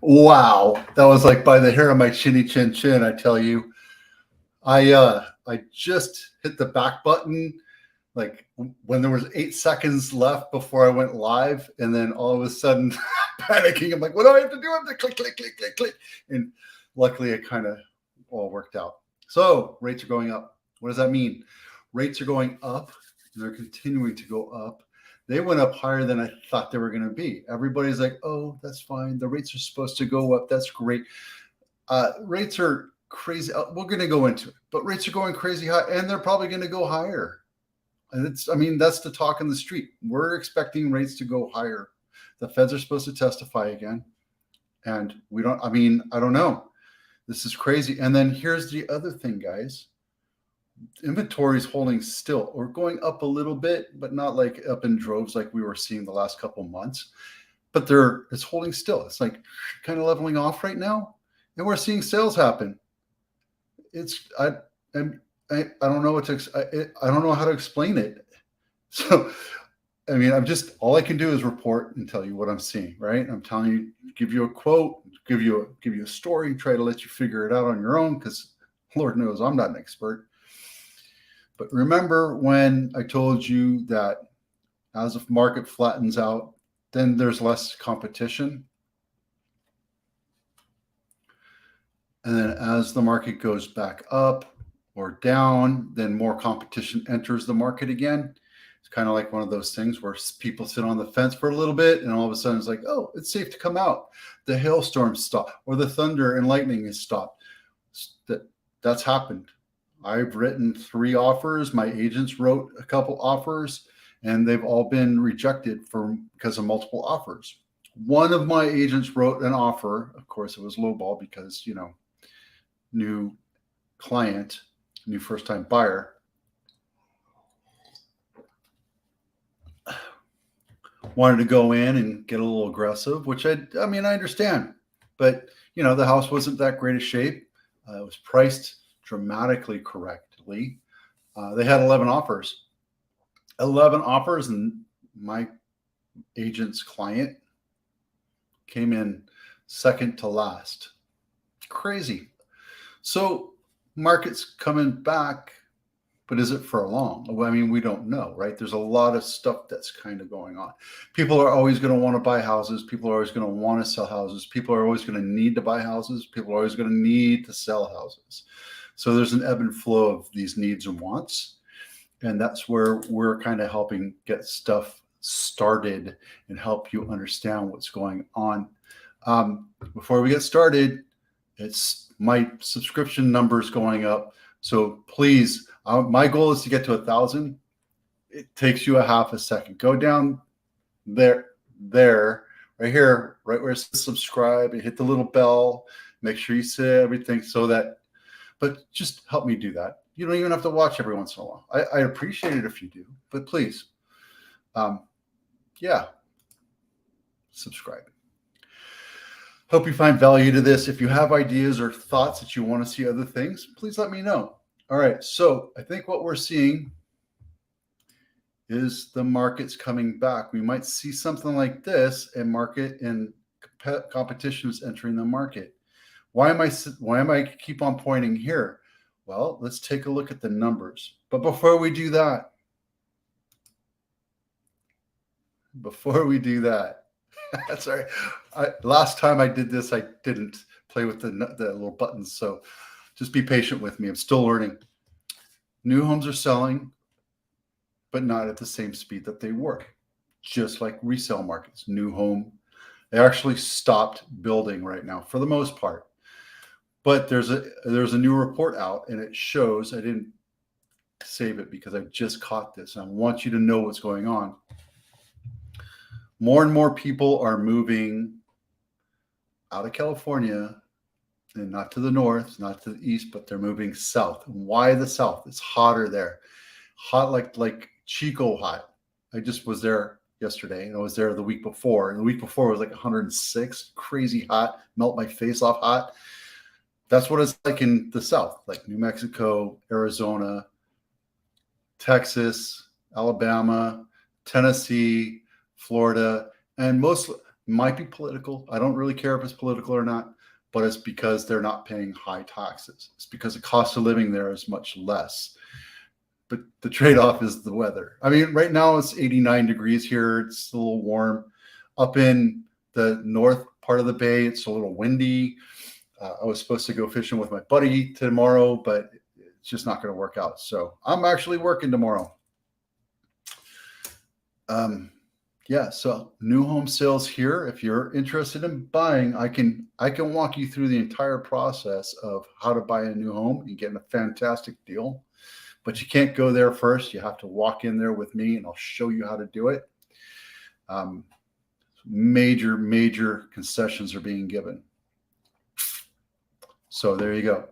Wow, that was like by the hair of my chinny chin chin. I tell you, I just hit the back button like when there was 8 seconds left before I went live, and then all of a sudden panicking. I'm like, what do I have to do? I have to click, click, click, click, click, and luckily it kind of all worked out. So rates are going up. What does that mean? Rates are going up, and they're continuing to go up. They went up higher than I thought they were going to be. Everybody's like, oh, that's fine. The rates are supposed to go up. That's great. Rates are crazy. We're going to go into it, but rates are going crazy high, and they're probably going to go higher. And that's the talk in the street. We're expecting rates to go higher. The feds are supposed to testify again. And I don't know. This is crazy. And then here's the other thing, guys. Inventory is holding still or going up a little bit, but not like up in droves like we were seeing the last couple of months. But it's holding still. It's like kind of leveling off right now, and we're seeing sales happen. I don't know I don't know how to explain it. So, all I can do is report and tell you what I'm seeing, right? I'm telling you, give you a quote, give you a story, try to let you figure it out on your own, because Lord knows I'm not an expert. But remember when I told you that as the market flattens out, then there's less competition. And then as the market goes back up or down, then more competition enters the market again. It's kind of like one of those things where people sit on the fence for a little bit, and all of a sudden it's like, oh, it's safe to come out. The hailstorm stopped, or the thunder and lightning has stopped. That's happened. I've written 3 offers. My agents wrote a couple offers, and they've all been rejected because of multiple offers. One of my agents wrote an offer. Of course, it was lowball because, new client, new first-time buyer. Wanted to go in and get a little aggressive, which I understand. But, the house wasn't that great a shape. It was priced dramatically correctly. They had 11 offers. 11 offers, and my agent's client came in second to last. Crazy. So market's coming back, but is it for long? We don't know, right? There's a lot of stuff that's kind of going on. People are always going to want to buy houses. People are always going to want to sell houses. People are always going to need to buy houses. People are always going to need to sell houses. So there's an ebb and flow of these needs and wants. And that's where we're kind of helping get stuff started and help you understand what's going on. Before we get started, it's my subscription numbers going up. So please, my goal is to get to 1,000. It takes you a half a second. Go down there, right here, right where it says subscribe, and hit the little bell. Make sure you say everything but just help me do that. You don't even have to watch every once in a while. I appreciate it if you do, but please, subscribe. Hope you find value to this. If you have ideas or thoughts that you want to see other things, please let me know. All right, so I think what we're seeing is the market's coming back. We might see something like this, and market and competition is entering the market. Why am I keep on pointing here? Well, let's take a look at the numbers. But before we do that, sorry, last time I did this, I didn't play with the little buttons. So just be patient with me. I'm still learning. New homes are selling, but not at the same speed that they were. Just like resale markets, they actually stopped building right now for the most part. But there's a new report out, and it shows, I didn't save it because I just caught this, and I want you to know what's going on. More and more people are moving out of California, and not to the north, not to the east, but they're moving south. Why the south? It's hotter there. Hot like Chico hot. I just was there yesterday, and I was there the week before. And the week before was like 106, crazy hot, melt my face off hot. That's what it's like in the south, like New Mexico, Arizona, Texas, Alabama, Tennessee, Florida, and Might be political. I don't really care if it's political or not, but it's because they're not paying high taxes. It's because the cost of living there is much less. But the trade-off is the weather. I mean, right now it's 89 degrees here. It's a little warm. Up in the north part of the bay, it's a little windy. I was supposed to go fishing with my buddy tomorrow, but it's just not going to work out. So I'm actually working tomorrow. Yeah, so new home sales here. If you're interested in buying, I can walk you through the entire process of how to buy a new home and get a fantastic deal. But you can't go there first. You have to walk in there with me, and I'll show you how to do it. Major concessions are being given. So there you go.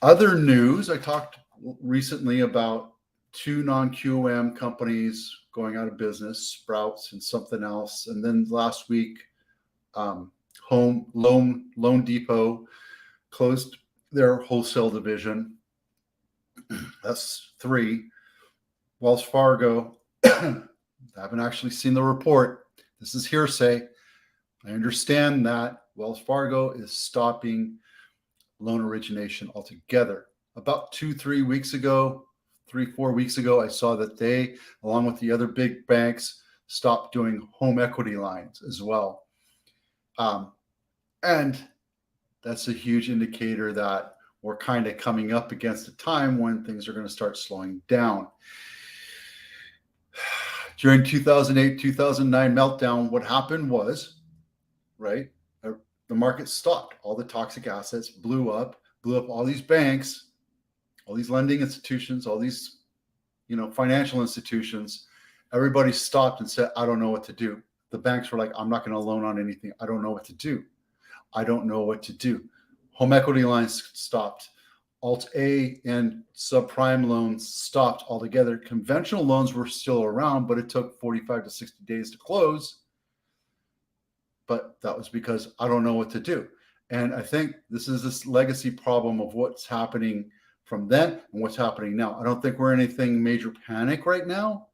Other news, I talked recently about 2 non-QM companies going out of business, Sprouts and something else. And then last week, Loan Depot closed their wholesale division. That's 3. Wells Fargo, I haven't actually seen the report. This is hearsay. I understand that Wells Fargo is stopping loan origination altogether. About 2-3 weeks ago, 3-4 weeks ago, I saw that they, along with the other big banks, stopped doing home equity lines as well. And that's a huge indicator that we're kind of coming up against a time when things are going to start slowing down. During 2008, 2009 meltdown, what happened was, right, the market stopped. All the toxic assets blew up all these banks, all these lending institutions, all these, financial institutions. Everybody stopped and said, I don't know what to do. The banks were like, I'm not going to loan on anything. I don't know what to do. I don't know what to do. Home equity lines stopped. Alt-A and subprime loans stopped altogether. Conventional loans were still around, but it took 45 to 60 days to close. But that was because I don't know what to do. And I think this is this legacy problem of what's happening from then and what's happening now. I don't think we're in anything major panic right now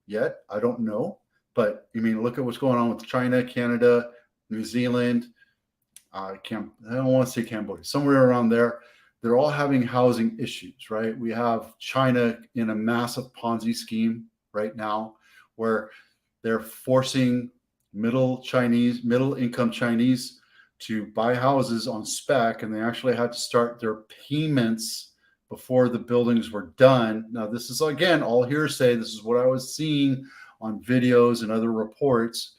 yet. I don't know. But look at what's going on with China, Canada, New Zealand. I don't want to say Cambodia, somewhere around there. They're all having housing issues, right? We have China in a massive Ponzi scheme right now where they're forcing middle income Chinese to buy houses on spec, and they actually had to start their payments before the buildings were done. Now, this is, again, all hearsay. This is what I was seeing on videos and other reports.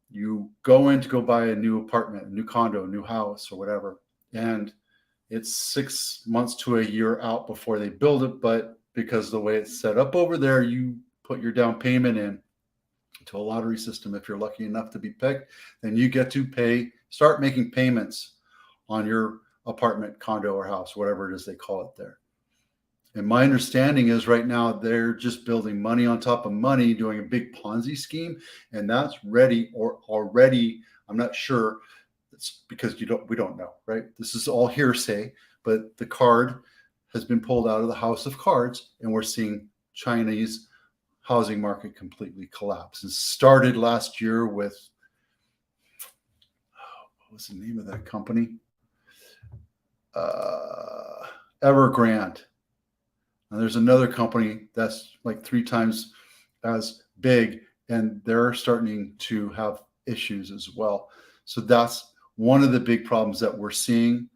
You go in to go buy a new apartment, a new condo, a new house, or whatever, and it's 6 months to a year out before they build it. But because of the way it's set up over there, you put your down payment in to a lottery system. If you're lucky enough to be picked, then you get to start making payments on your apartment, condo, or house, whatever it is they call it there. And my understanding is right now they're just building money on top of money, doing a big Ponzi scheme, and that's ready or already. I'm not sure. It's because we don't know, right? This is all hearsay, but the card has been pulled out of the house of cards, and we're seeing Chinese housing market completely collapse. It started last year with, what was the name of that company? Evergrande. And there's another company that's like 3 times as big, and they're starting to have issues as well. So that's one of the big problems that we're seeing.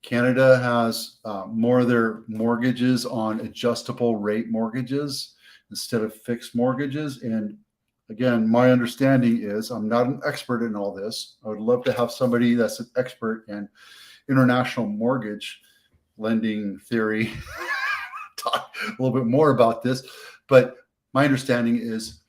Canada has more of their mortgages on adjustable rate mortgages instead of fixed mortgages. And again, my understanding is, I'm not an expert in all this. I would love to have somebody that's an expert in international mortgage lending theory talk a little bit more about this. But my understanding is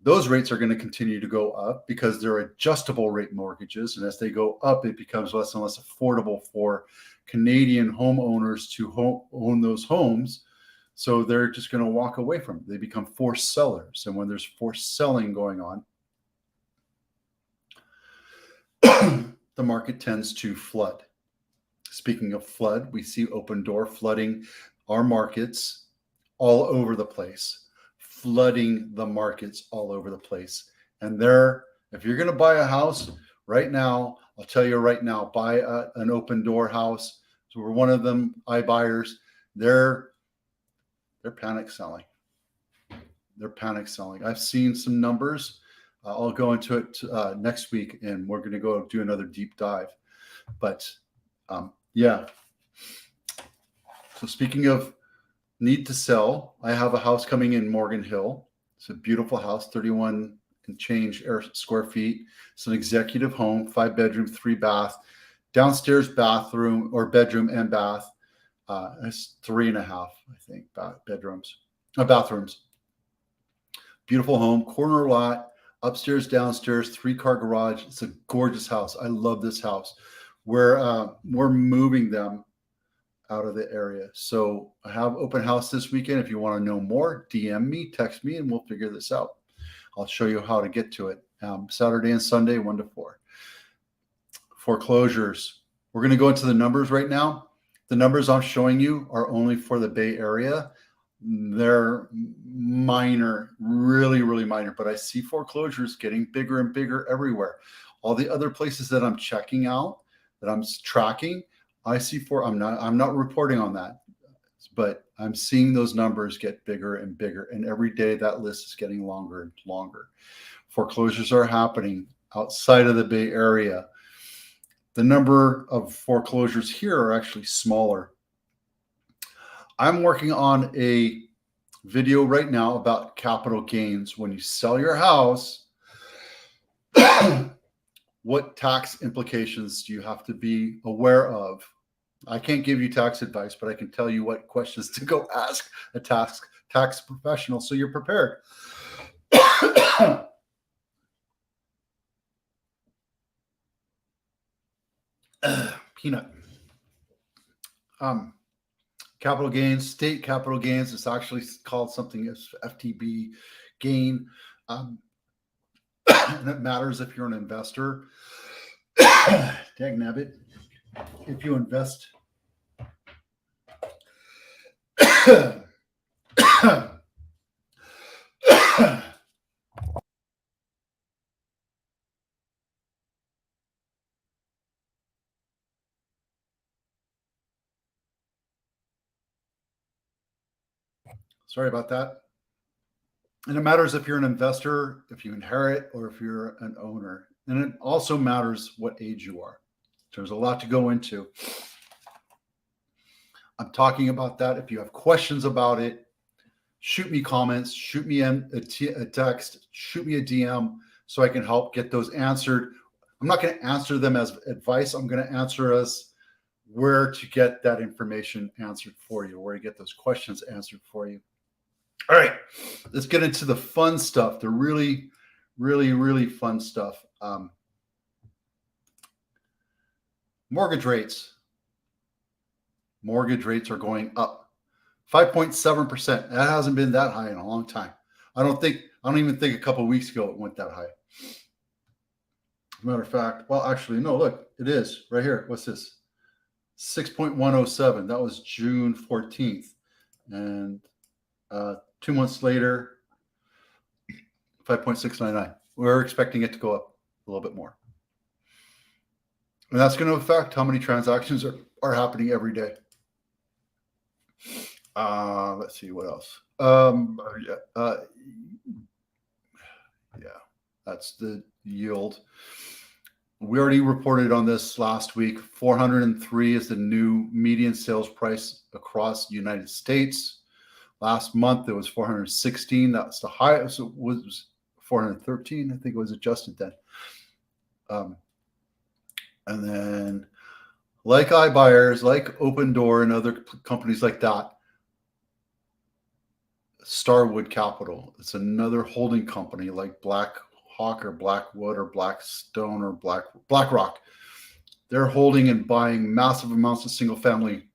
those rates are going to continue to go up because they're adjustable rate mortgages. And as they go up, it becomes less and less affordable for Canadian homeowners to own those homes. So they're just going to walk away from it. They become forced sellers. And when there's forced selling going on, the market tends to flood. Speaking of flood, we see Open Door flooding our markets all over the place, flooding the markets all over the place. And there, if you're going to buy a house right now, I'll tell you right now, buy an open door house. So we're one of them iBuyers. They're panic selling. They're panic selling. I've seen some numbers. I'll go into it next week, and we're going to go do another deep dive. But yeah. So speaking of need to sell, I have a house coming in Morgan Hill. It's a beautiful house, 31 and change square feet. It's an executive home, 5-bedroom, 3-bath, downstairs bathroom or bedroom and bath. It's 3.5, I think, bathrooms. Beautiful home, corner lot, upstairs, downstairs, 3-car garage. It's a gorgeous house. I love this house. We're moving them out of the area. So I have open house this weekend. If you want to know more, DM me, text me, and we'll figure this out. I'll show you how to get to it. Saturday and Sunday, 1 to 4. Foreclosures. We're going to go into the numbers right now. The numbers I'm showing you are only for the Bay Area. They're minor, really, really minor, but I see foreclosures getting bigger and bigger everywhere. All the other places that I'm checking out, that I'm tracking, I see I'm not reporting on that, but I'm seeing those numbers get bigger and bigger. And every day that list is getting longer and longer. Foreclosures are happening outside of the Bay Area. The number of foreclosures here are actually smaller. I'm working on a video right now about capital gains. When you sell your house, what tax implications do you have to be aware of? I can't give you tax advice, but I can tell you what questions to go ask a tax professional so you're prepared. Peanut. Capital gains, state capital gains. It's actually called something as FTB gain. And it matters if you're an investor. Dag nabbit. If you invest. Sorry about that. And it matters if you're an investor, if you inherit, or if you're an owner. And it also matters what age you are. There's a lot to go into. I'm talking about that. If you have questions about it, shoot me comments, shoot me a text, shoot me a DM so I can help get those answered. I'm not going to answer them as advice. I'm going to answer as where to get that information answered for you, where to get those questions answered for you. All right, let's get into the fun stuff, the really, really, really fun stuff. Mortgage rates. Mortgage rates are going up. 5.7%. That hasn't been that high in a long time. I don't even think a couple of weeks ago it went that high. As a matter of fact, well, actually, no, look, it is right here. What's this? 6.107. That was June 14th. And 2 months later, 5.699. We're expecting it to go up a little bit more. And that's going to affect how many transactions are happening every day. Let's see what else. Yeah, that's the yield. We already reported on this last week. 403 is the new median sales price across the United States. Last month, it was 416. That's the highest. It was 413. I think it was adjusted then. And then, like iBuyers, like Open Door, and other companies like that, Starwood Capital. It's another holding company like BlackRock or Blackwood or Blackstone or BlackRock. They're holding and buying massive amounts of single-family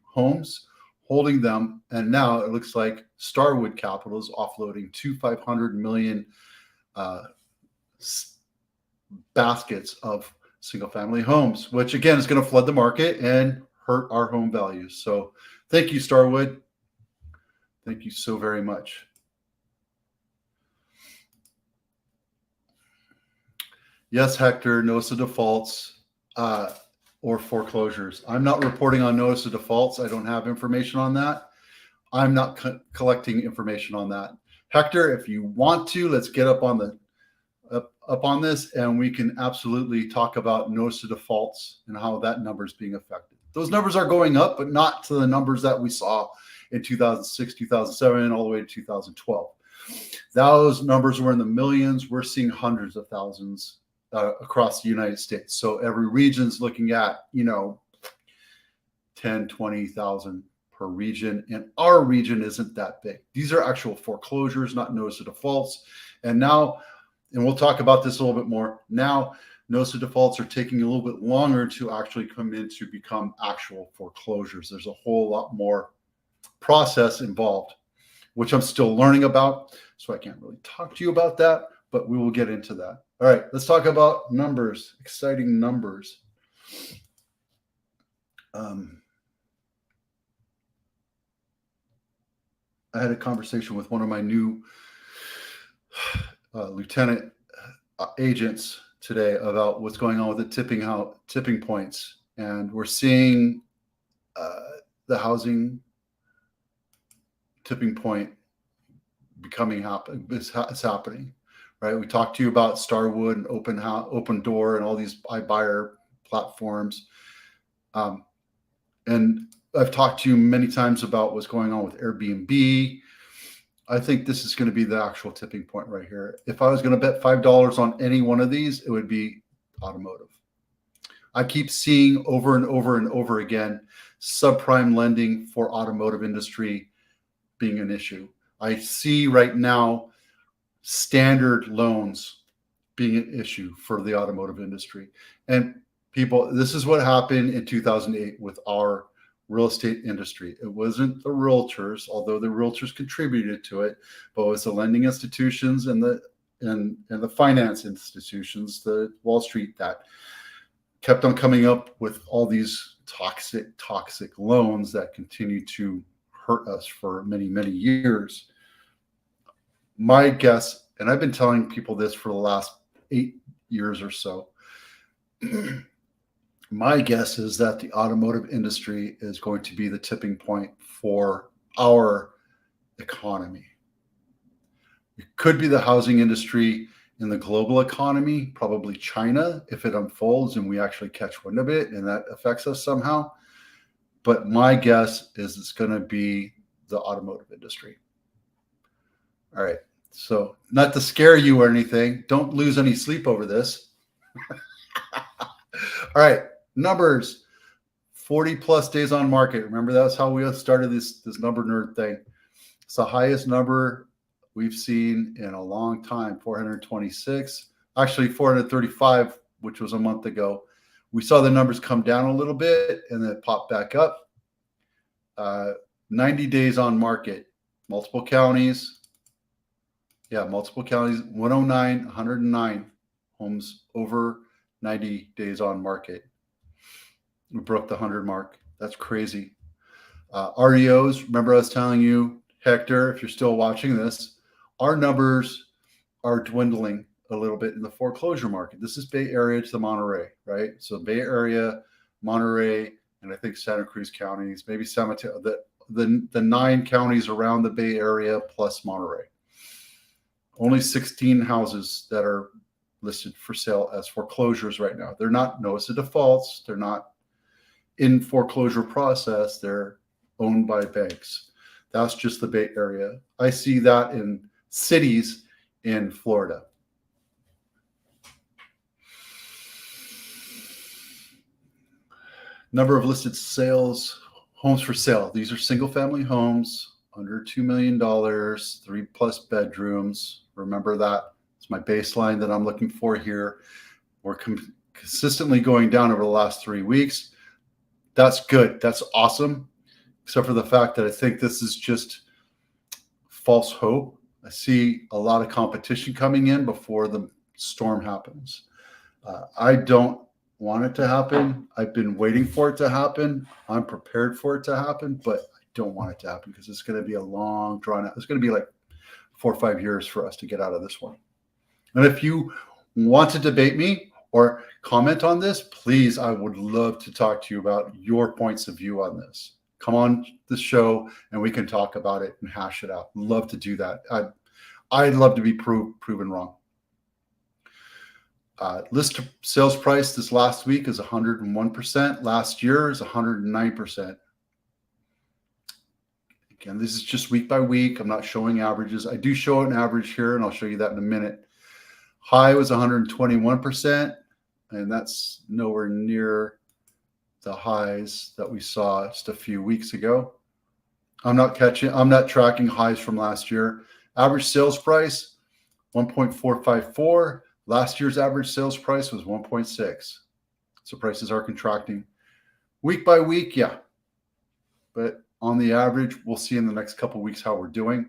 homes, holding them, and now it looks like Starwood Capital is offloading 500 million baskets of single-family homes, which again is going to flood the market and hurt our home values. So thank you, Starwood. Thank you so very much. Yes, Hector, notice of defaults or foreclosures. I'm not reporting on notice of defaults. I don't have information on that. I'm not collecting information on that. Hector, if you want to, let's get up on this, and we can absolutely talk about notice of defaults and how that number is being affected. Those numbers are going up, but not to the numbers that we saw in 2006, 2007, all the way to 2012. Those numbers were in the millions. We're seeing hundreds of thousands across the United States. So every region's looking at, 10, 20,000 per region. And our region isn't that big. These are actual foreclosures, not notice of defaults. And now, and we'll talk about this a little bit more. Now, notice of defaults are taking a little bit longer to actually come in to become actual foreclosures. There's a whole lot more process involved, which I'm still learning about. So I can't really talk to you about that, but we will get into that. All right, let's talk about numbers, exciting numbers. I had a conversation with one of my new lieutenant agents today about what's going on with the tipping points. And we're seeing the housing tipping point it's happening, right? We talked to you about Starwood and Open Door and all these iBuyer platforms. And I've talked to you many times about what's going on with Airbnb. I think this is going to be the actual tipping point right here. If I was going to bet $5 on any one of these, it would be automotive. I keep seeing over and over and over again, subprime lending for automotive industry being an issue. I see right now standard loans being an issue for the automotive industry. And people, this is what happened in 2008 with our real estate industry. It wasn't the realtors, although the realtors contributed to it, but it was the lending institutions and the finance institutions, the Wall Street, that kept on coming up with all these toxic loans that continue to hurt us for many, many years. My guess, and I've been telling people this for the last 8 years or so, my guess is that the automotive industry is going to be the tipping point for our economy. It could be the housing industry in the global economy, probably China, if it unfolds and we actually catch wind of it and that affects us somehow. But my guess is it's going to be the automotive industry. All right. So not to scare you or anything, don't lose any sleep over this. All right. Numbers, 40 plus days on market. Remember, that's how we started this number nerd thing. It's the highest number we've seen in a long time, 426, actually 435, which was a month ago. We saw the numbers come down a little bit and then pop back up. 90 days on market, multiple counties. Yeah, multiple counties, 109, 109 homes over 90 days on market. We broke the 100 mark. That's crazy. REOs, remember I was telling you, Hector, if you're still watching this, our numbers are dwindling a little bit in the foreclosure market. This is Bay Area to the Monterey, right? So Bay Area, Monterey, and I think Santa Cruz counties, maybe San Mateo, the 9 counties around the Bay Area plus Monterey. Only 16 houses that are listed for sale as foreclosures right now. They're not notice of defaults. They're not in foreclosure process. They're owned by banks. That's just the Bay Area. I see that in cities in Florida. Number of listed sales, homes for sale. These are single family homes under $2 million, 3+ bedrooms. Remember that. It's my baseline that I'm looking for here. We're consistently going down over the last 3 weeks. That's good. That's awesome. Except for the fact that I think this is just false hope. I see a lot of competition coming in before the storm happens. I don't want it to happen. I've been waiting for it to happen. I'm prepared for it to happen, but I don't want it to happen because it's going to be a long drawn out. It's going to be like 4 or 5 years for us to get out of this one. And if you want to debate me or comment on this, please, I would love to talk to you about your points of view on this. Come on the show and we can talk about it and hash it out. Love to do that. I'd love to be proven wrong. List sales price this last week is 101%. Last year is 109%. Again, this is just week by week. I'm not showing averages. I do show an average here, and I'll show you that in a minute. High was 121%, and that's nowhere near the highs that we saw just a few weeks ago. I'm not tracking highs from last year. Average sales price, 1.454. Last year's average sales price was 1.6. So prices are contracting. Week by week, yeah. But on the average, we'll see in the next couple of weeks how we're doing.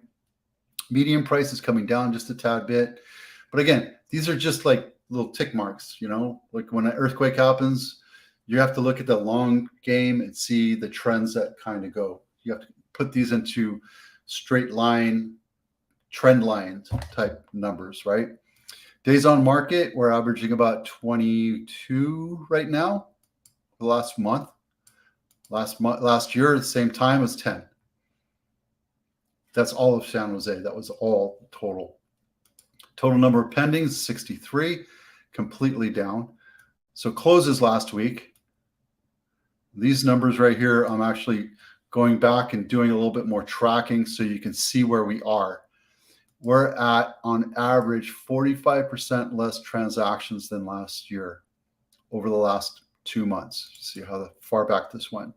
Median price is coming down just a tad bit. But again, these are just like little tick marks, you know, like when an earthquake happens, you have to look at the long game and see the trends that kind of go. You have to put these into straight line, trend line type numbers, right? Days on market, we're averaging about 22 right now, the last month. Last year, at the same time, was 10. That's all of San Jose. That was all total. Total number of pendings, 63, completely down. So closes last week. These numbers right here, I'm actually going back and doing a little bit more tracking so you can see where we are. We're at, on average, 45% less transactions than last year over the last 2 months. See how far back this went.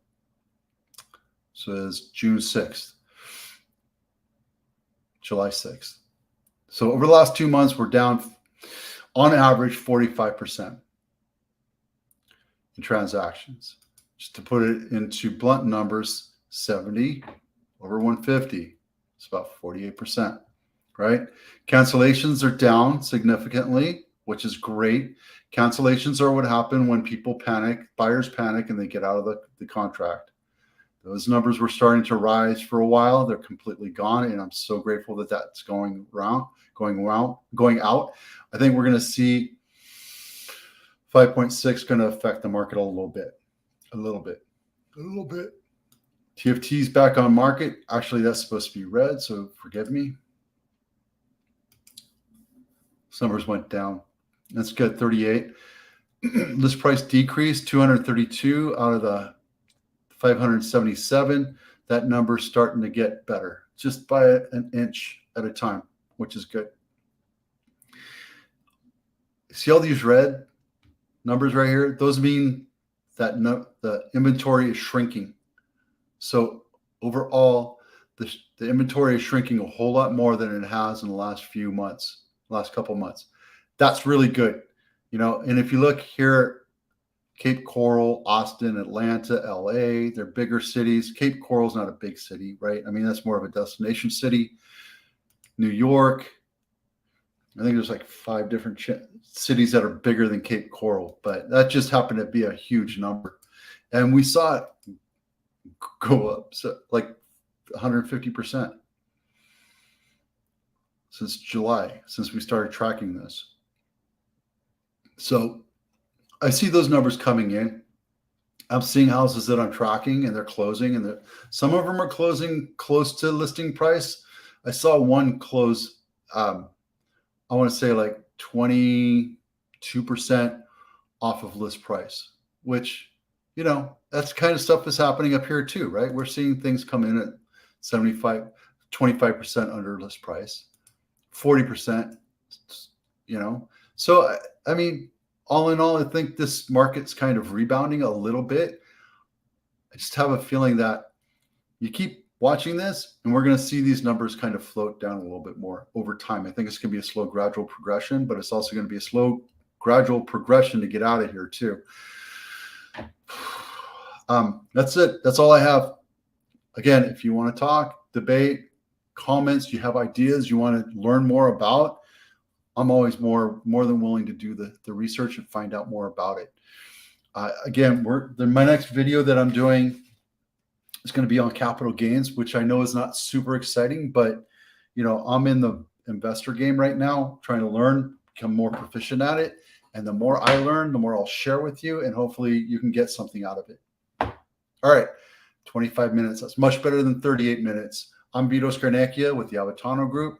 So it's June 6th, July 6th. So over the last 2 months, we're down on average 45% in transactions. Just to put it into blunt numbers, 70 over 150. It's about 48%, right? Cancellations are down significantly, which is great. Cancellations are what happen when people panic, buyers panic, and they get out of the contract. Those numbers were starting to rise for a while. They're completely gone, and I'm so grateful that that's going out. I think we're going to see 5.6 going to affect the market a little bit. TFT's back on market. Actually, that's supposed to be red, so forgive me. These numbers went down. That's good, 38. List price decreased, 232 out of the 577. That number's starting to get better, just by an inch at a time, which is good. See all these red numbers right here? Those mean that the inventory is shrinking. So overall, the inventory is shrinking a whole lot more than it has in the last few months, last couple months. That's really good, you know. And if you look here, Cape Coral, Austin, Atlanta, LA, they're bigger cities. Cape Coral's not a big city, right? I mean, that's more of a destination city. New York, I think there's like 5 different cities that are bigger than Cape Coral, but that just happened to be a huge number. And we saw it go up like 150% since July, since we started tracking this. So I see those numbers coming in. I'm seeing houses that I'm tracking and they're closing, and some of them are closing close to listing price. I saw one close, I want to say like 22% off of list price, which, you know, that's kind of stuff is happening up here too, right? We're seeing things come in at 25% under list price, 40%, you know. So, I mean, all in all, I think this market's kind of rebounding a little bit. I just have a feeling that you keep watching this and we're going to see these numbers kind of float down a little bit more over time. I think it's going to be a slow, gradual progression, but it's also going to be a slow, gradual progression to get out of here too. That's it. That's all I have. Again, if you want to talk, debate, comments, you have ideas you want to learn more about, I'm always more than willing to do the research and find out more about it. Again, my next video that I'm doing is going to be on capital gains, which I know is not super exciting, but you know, I'm in the investor game right now, trying to learn become more proficient at it. And the more I learn, the more I'll share with you, and hopefully you can get something out of it. All right, 25 minutes. That's much better than 38 minutes. I'm Vito Scarnecchia with the Avatano Group,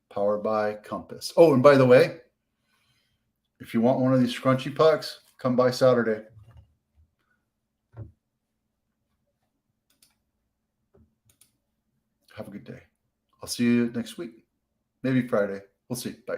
powered by Compass. Oh, and by the way, if you want one of these scrunchy pucks, come by Saturday. Have a good day. I'll see you next week. Maybe Friday. We'll see. Bye.